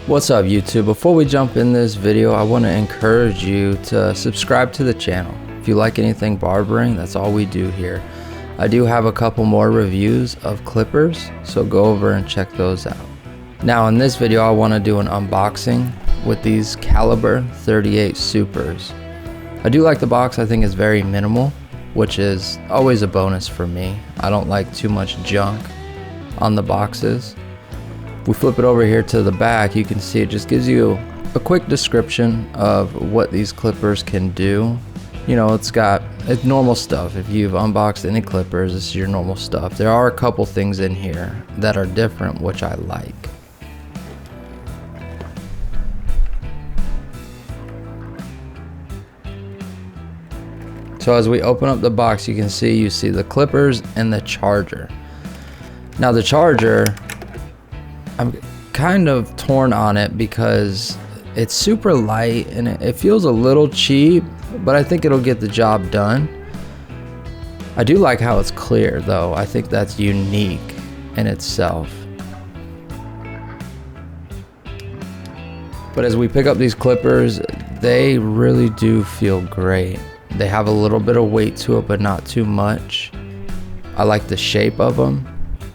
What's up YouTube? Before we jump in this video, I want to encourage you to subscribe to the channel. If you like anything barbering, that's all we do here. I do have a couple more reviews of clippers, so go over and check those out. Now in this video, I want to do an unboxing with these Caliber 38 Supers. I do like the box. I think it's very minimal, which is always a bonus for me. I don't like too much junk on the boxes. If we flip it over here to the back, you can see it just gives you a quick description of what these clippers can do. You know, it's normal stuff. If you've unboxed any clippers, this is your normal stuff. There are a couple things in here that are different, which I like. So as we open up the box, you see the clippers and the charger. Now the charger, I'm kind of torn on it because it's super light and it feels a little cheap, but I think it'll get the job done. I do like how it's clear though. I think that's unique in itself. But as we pick up these clippers, they really do feel great. They have a little bit of weight to it, but not too much. I like the shape of them.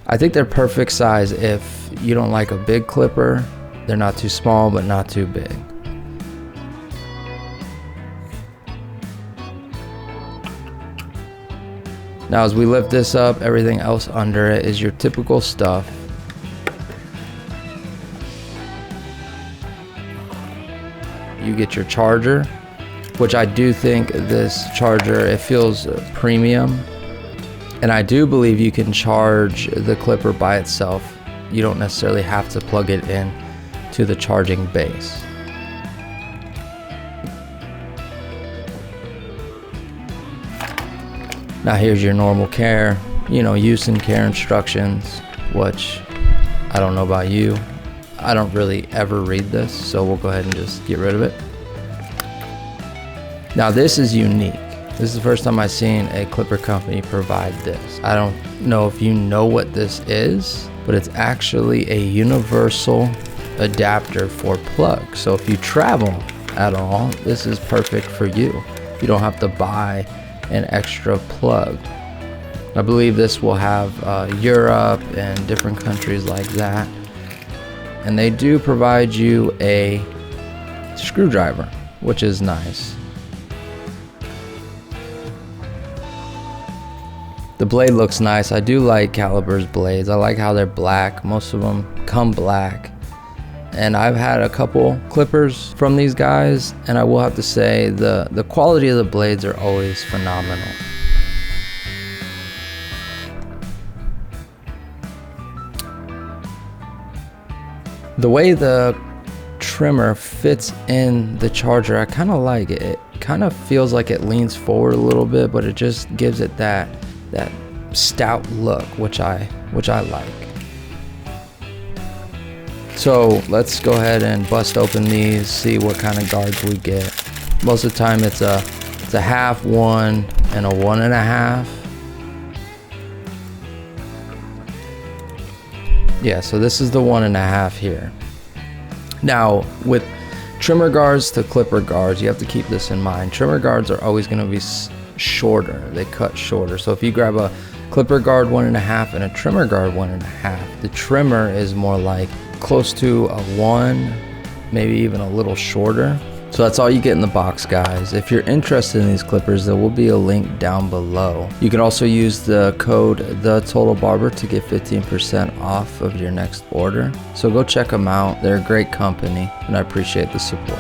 I think they're perfect size if you don't like a big clipper. They're not too small, but not too big. Now as we lift this up, everything else under it is your typical stuff. You get your charger, which I do think this charger, it feels premium. And I do believe you can charge the clipper by itself. You don't necessarily have to plug it in to the charging base. Now here's your normal care, use and care instructions, which I don't know about you. I don't really ever read this, so we'll go ahead and just get rid of it. Now this is unique. This is the first time I've seen a clipper company provide this. I don't know if you know what this is, but it's actually a universal adapter for plugs. So if you travel at all, this is perfect for you. You don't have to buy an extra plug. I believe this will have Europe and different countries like that. And they do provide you a screwdriver, which is nice. The blade looks nice. I do like Caliber's blades. I like how they're black. Most of them come black. And I've had a couple clippers from these guys, and I will have to say the quality of the blades are always phenomenal. The way the trimmer fits in the charger, I kind of like it. It kind of feels like it leans forward a little bit, but it just gives it that stout look, which I like. So let's go ahead and bust open these, see what kind of guards we get. Most of the time it's a half, 1, and a 1.5. Yeah, so this is the 1.5 here. Now with trimmer guards to clipper guards, you have to keep this in mind. Trimmer guards are always going to be shorter. They cut shorter. So if you grab a clipper guard 1.5 and a trimmer guard 1.5, the trimmer is more like close to a 1, maybe even a little shorter. So that's all you get in the box, guys. If you're interested in these clippers, there will be a link down below. You can also use the code TheTotalBarber to get 15% off of your next order. So go check them out. They're a great company and I appreciate the support.